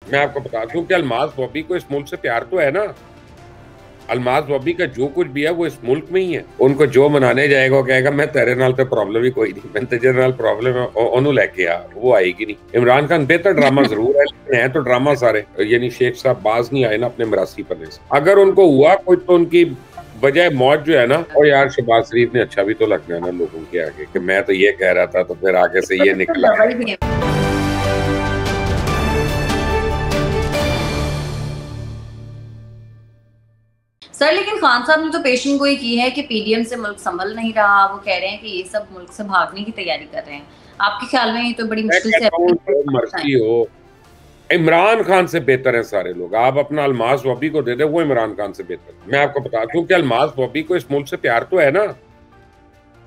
मैं आपको बता दूं कि अल्माज बॉबी को इस मुल्क से प्यार तो है ना। अल्माज बॉबी का जो कुछ भी है वो इस मुल्क में ही है। उनको जो मनाने जाएगा वो कहेगा मैं तेरे नाल तो प्रॉब्लम ही कोई नहीं, मैं तेरे नाल प्रॉब्लम है ओनू लेके आ, वो आएगी नहीं। इमरान खान बेहतर ड्रामा जरूर है, लेकिन है तो ड्रामा सारे, यानी शेख साहब बाज नहीं आए ना अपने मरासी पन्ने से। अगर उनको हुआ कुछ तो उनकी बजाय मौत जो है ना, और यार शहबाज शरीफ ने अच्छा भी तो लगना है ना लोगों के आगे कि मैं तो ये कह रहा था तो फिर आगे से ये निकला। सर लेकिन खान साहब ने तो पेशन गोई की है कि पीडीएम से मुल्क संभल नहीं रहा। वो कह रहे हैं कि ये सब मुल्क से भागने की तैयारी कर रहे हैं। आपके ख्याल में ये तो बड़ी मैं मुश्किल से कहता हूँ जो मर्जी हो, इमरान खान से बेहतर है सारे लोग। आप अपना अल्माज बॉबी को दे दे, वो इमरान खान से बेहतर है। मैं आपको बता दूं कि अल्माज बॉबी को इस मुल्क से प्यार तो है ना।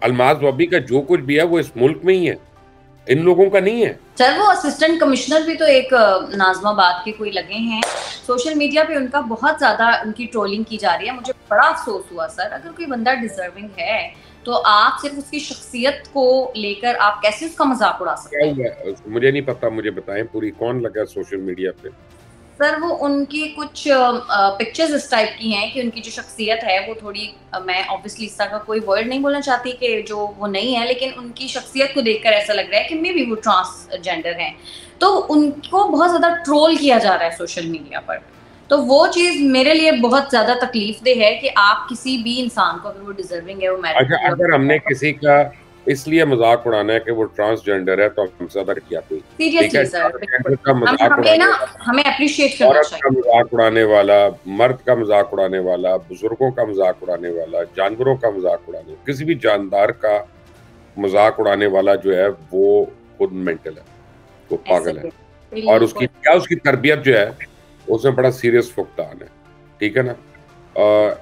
अल्माज बॉबी का जो कुछ भी है वो इस मुल्क में ही है, इन लोगों का नहीं है। सर वो असिस्टेंट कमिश्नर भी तो एक नाजमाबाद के कोई लगे हैं। सोशल मीडिया पे उनका बहुत ज्यादा उनकी ट्रोलिंग की जा रही है। मुझे बड़ा अफसोस हुआ सर। अगर कोई बंदा डिजर्विंग है तो आप सिर्फ उसकी शख्सियत को लेकर आप कैसे उसका मजाक उड़ा सकते हैं? क्या हुआ मुझे नहीं पता, मुझे बताएं पूरी, कौन लगा सोशल मीडिया पे? सर वो उनकी कुछ पिक्चर्स इस टाइप की हैं कि उनकी जो शख्सियत है वो थोड़ी मैं ऑब्वियसली इसका का कोई वर्ड नहीं बोलना चाहती कि जो वो नहीं है, लेकिन उनकी शख्सियत को देखकर ऐसा लग रहा है कि मे बी वो ट्रांसजेंडर हैं। तो उनको बहुत ज़्यादा ट्रोल किया जा रहा है सोशल मीडिया पर। तो वो चीज़ मेरे लिए बहुत ज़्यादा तकलीफ दे है कि आप किसी भी इंसान को, अगर वो डिजर्विंग है, वो अच्छा, मेरिट अगर हमने किसी का इसलिए मजाक उड़ाना है कि वो ट्रांसजेंडर है तो हमसे अगर किया कोई, ठीक है, सीरियसली सर ट्रांसजेंडर बिल्कुल का मजाक हमें ना उड़ाने वाला, हमें अप्रिशिएट करना औरत का चाहिए। मजाक उड़ाने वाला, मर्द का मजाक उड़ाने वाला, बुजुर्गों का मजाक उड़ाने वाला, जानवरों का मजाक उड़ाने, किसी भी जानदार का मजाक उड़ाने वाला जो है वो खुद मेंटल है, वो ऐसे पागल है। और उसकी बिल्कुल क्या, उसकी तरबियत जो है उसमें बड़ा सीरियस फुकदान है, ठीक है ना।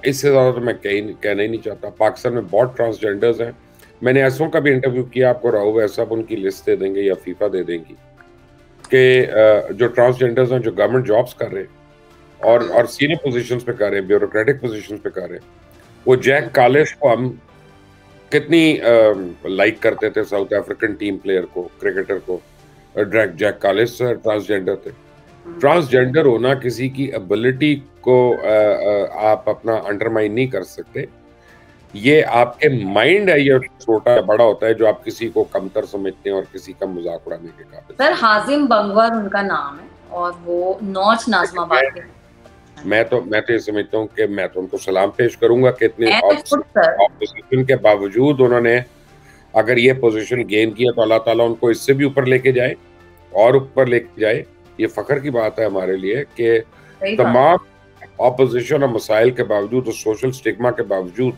इससे ज्यादा तो मैं कहना ही नहीं चाहता। पाकिस्तान में बहुत ट्रांसजेंडर्स हैं। मैंने ऐसों का भी इंटरव्यू किया, आपको राहुल साहब उनकी लिस्ट दे देंगे या फीफा दे देंगी कि जो ट्रांसजेंडर्स हैं जो गवर्नमेंट जॉब्स कर रहे हैं और सीनियर पोजीशंस पे कर रहे हैं, ब्यूरोक्रेटिक पोजीशंस पे कर रहे हैं। वो जैक कालिश को हम कितनी लाइक करते थे, साउथ अफ्रीकन टीम प्लेयर को, क्रिकेटर को। जैक कालिस ट्रांसजेंडर थे। ट्रांसजेंडर होना किसी की एबिलिटी को आप अपना अंडरमाइन नहीं कर सकते। ये आपके माइंड है, ये छोटा या बड़ा होता है जो आप किसी को कमतर समझते हैं और किसी का मजाक उड़ाने के काबिल सर समझते हाजिम बंगवर उनका नाम है और वो नॉर्थ नाजमाबाद के हैं। मैं तो ये समझता हूँ कि मैं तो उनको सलाम पेश करूंगा कि इतने हैं खुद सर। ऑपोजिशन के बावजूद उन्होंने अगर ये पोजीशन गेन किया तो अल्लाह ताला उनको इससे भी ऊपर लेके जाए और ऊपर लेके जाए। ये फख्र की बात है हमारे लिए कि सही बात। तमाम ऑपोजिशन और मसाइल के बावजूद और सोशल स्टिग्मा के बावजूद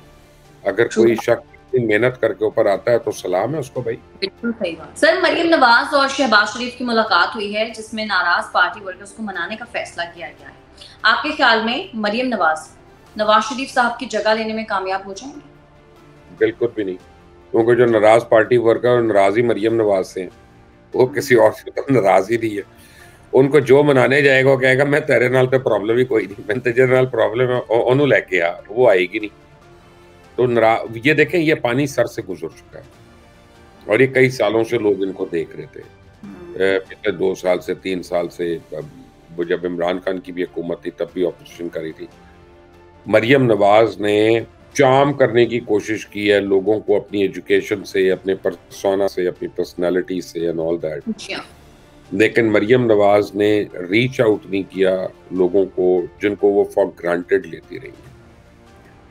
अगर ट्रू। कोई शख्स इतनी मेहनत करके ऊपर आता है तो सलाम है उसको भाई। बिल्कुल सही बात। सर मरियम नवाज और शहबाज शरीफ की मुलाकात हुई है जिसमें नाराज पार्टी वर्कर्स को मनाने का फैसला किया गया है। आपके ख्याल में मरियम नवाज नवाज शरीफ साहब की जगह लेने में कामयाब हो जाएंगे? बिल्कुल भी नहीं, क्योंकि जो नाराज पार्टी वर्कर और नाराज ही मरियम नवाज से हैं, वो किसी और से तो नाराज ही नहीं है। उनको जो मनाने जाएगा वो कहेगा मैं तेरे नाल तो प्रॉब्लम ही कोई नहीं, मैं तेरे नाल प्रॉब्लम है ओनू लेके आ, वो आएगी नहीं। तो ये देखें, ये पानी सर से गुजर चुका है और ये कई सालों से लोग इनको देख रहे थे। पिछले 2 साल से 3 साल से, वो जब इमरान खान की भी हुकूमत थी तब भी ऑपोजिशन करी थी। मरियम नवाज ने चार्म करने की कोशिश की है लोगों को अपनी एजुकेशन से, अपने पर्सोना से, अपनी पर्सनालिटी से एंड ऑल दैट, जी हाँ। लेकिन मरियम नवाज ने रीच आउट नहीं किया लोगों को जिनको वो फॉर ग्रांटेड लेती रही है।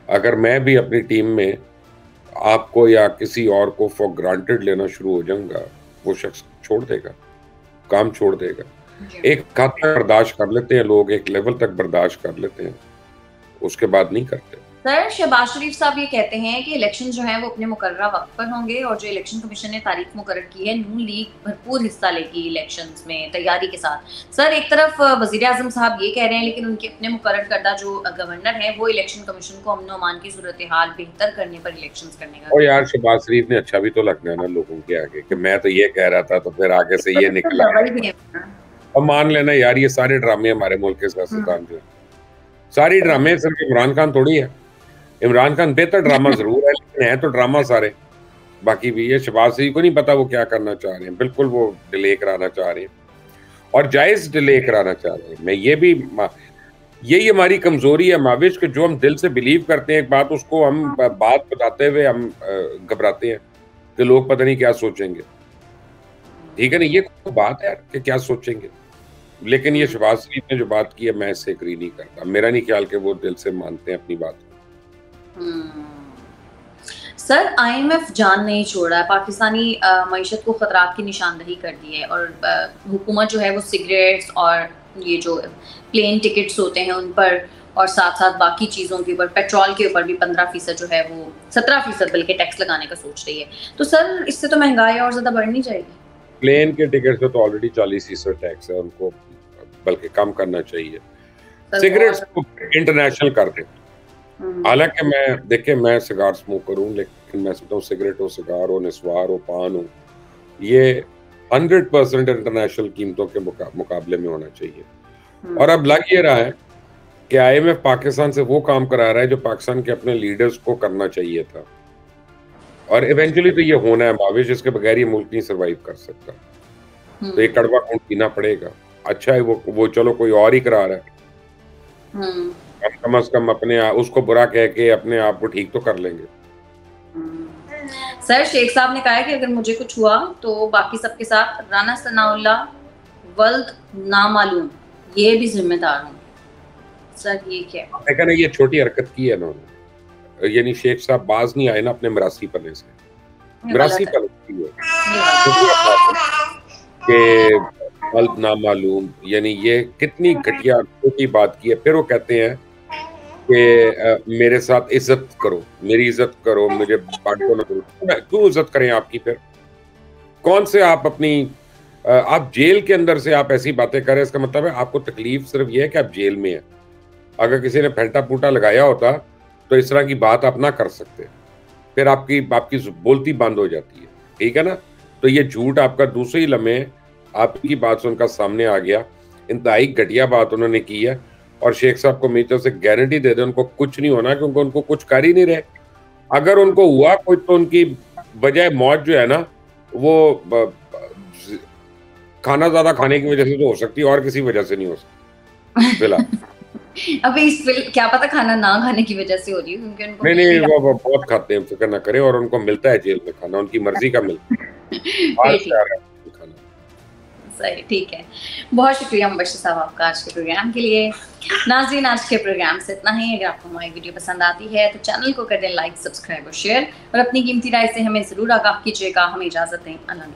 अगर मैं भी अपनी टीम में आपको या किसी और को फॉर ग्रांटेड लेना शुरू हो जाऊंगा, वो शख्स छोड़ देगा, काम छोड़ देगा। एक हद तक बर्दाश्त कर लेते हैं लोग, एक लेवल तक बर्दाश्त कर लेते हैं, उसके बाद नहीं करते। सर शहबाज शरीफ साहब ये कहते हैं कि इलेक्शन जो है वो अपने मुकर्ररा वक्त पर होंगे और जो इलेक्शन कमीशन ने तारीख मुकर्रर की है, नून लीग भरपूर हिस्सा लेगी इलेक्शंस में तैयारी के साथ। सर एक तरफ वजीर आजम साहब ये कह रहे हैं, लेकिन उनके अपने मुकर्रर करदा जो गवर्नर है वो इलेक्शन कमीशन को अमन अमान की सूरत हाल बेहतर करने पर इलेक्शन करने का। और यार शहबाज शरीफ ने अच्छा भी तो लगना है ना लोगों के आगे कि मैं तो ये कह रहा था तो फिर आगे से ये निकला। अब मान लेना यार, ये सारे ड्रामे हमारे मुल्क के सियासतदान जो, सारी ड्रामे सिर्फ इमरान खान थोड़ी है। इमरान खान बेहतर ड्रामा जरूर है, लेकिन है तो ड्रामा सारे। बाकी भी ये शहबाज शरीफ को नहीं पता वो क्या करना चाह रहे हैं, बिल्कुल वो डिले कराना चाह रहे हैं। और जायज़ डिले कराना चाह रहे हैं। मैं ये भी यही हमारी कमज़ोरी है माविश, कि जो हम दिल से बिलीव करते हैं एक बात, उसको हम बात बताते हुए हम घबराते हैं कि लोग पता नहीं क्या सोचेंगे। ठीक है ना? ये तो बात है यार कि क्या सोचेंगे। लेकिन ये शहबाज शरीफ ने जो बात की है, मैं इससे एग्री नहीं करता। मेरा नहीं ख्याल कि वो दिल से मानते हैं अपनी बात को। सर, आईएमएफ जान नहीं छोड़ रहा है, पाकिस्तानी मईशत को खतरात की निशानदही कर दी है और हुकूमत जो है वो सिगरेट्स और ये जो प्लेन टिकट्स होते हैं उन पर और साथ-साथ बाकी चीज़ों के ऊपर, पेट्रोल के ऊपर भी 15% जो है वो 17% बल्कि टैक्स लगाने का सोच रही है। तो सर, इससे तो महँगाई और ज़्यादा बढ़नी जाएगी। प्लेन के टिकट से तो ऑलरेडी 40% टैक्स है, उनको बल्कि कम करना चाहिए। सिगरेट्स को इंटरनेशनल कर दें। हालाँकि मैं सिगार स्मोक करूँ, लेकिन मैं समझता हूँ सिगरेट हो, सिगार हो, निस्वार हो, पान हो, ये 100% इंटरनेशनल कीमतों के मुकाबले में होना चाहिए। और अब लग ये रहा है कि आईएमएफ पाकिस्तान से वो काम करा रहा है जो पाकिस्तान के अपने लीडर्स को करना चाहिए था। और इवेंचुअली तो ये होना है माविश, इसके बगैर ये मुल्क नहीं सर्वाइव कर सकता। तो ये कड़वा खून पीना पड़ेगा। अच्छा है वो चलो कोई और ही करा रहा है। हम कम से कम अपने उसको बुरा कह के अपने आप को ठीक तो कर लेंगे। सर, शेख साहब ने कहा है कि अगर मुझे कुछ हुआ तो बाकी सबके साथ राना सनाउल्लाह वल्द नामालूम ये भी जिम्मेदार हूँ। सर, ये क्या है? देखा ना, ये छोटी हरकत की है इन्होंने, यानी शेख साहब बाज नहीं आए ना अपने मिरासी पने से। मिरासी पने की है वल्द नामालूम, यानी ये कितनी घटिया छोटी बात की है। फिर वो कहते हैं कि मेरे साथ इज्जत करो, मेरी इज्जत करो, मुझे बांटो ना करो। क्यों इज्जत करें आपकी फिर? कौन से आप अपनी आप जेल के अंदर से आप ऐसी बातें करें, इसका मतलब है आपको तकलीफ सिर्फ ये है कि आप जेल में हैं। अगर किसी ने फेंटा-फूटा लगाया होता तो इस तरह की बात आप ना कर सकते। फिर आपकी बोलती बंद हो जाती है, ठीक है ना? तो ये झूठ आपका दूसरे ही लम्हे आपकी बात सुनकर सामने आ गया। इंतहाई घटिया बात उन्होंने की है और शेख साहब को मेरी तरफ से गारंटी दे दें उनको कुछ नहीं होना, क्योंकि उनको कुछ कर ही नहीं रहे। अगर उनको हुआ कुछ तो उनकी बजाय मौत जो है ना, वो खाना ज़्यादा खाने की वजह से तो हो सकती है और किसी वजह से नहीं हो सकती फिलहाल। अभी क्या पता खाना ना खाने की वजह से हो रही है, क्योंकि उनको नहीं, वो बहुत खाते हैं, फिक्र ना करें, और उनको मिलता है जेल में खाना, उनकी मर्जी का मिलता है। सही, ठीक है। बहुत शुक्रिया मुबश्शिर साहब आपका आज के प्रोग्राम के लिए। नाज़रीन, आज के प्रोग्राम से इतना ही। अगर आपको हमारी वीडियो पसंद आती है तो चैनल को कर दें लाइक, सब्सक्राइब और शेयर, और अपनी कीमती राय से हमें ज़रूर आगाह कीजिएगा। हमें इजाज़त दें। अल्लाह।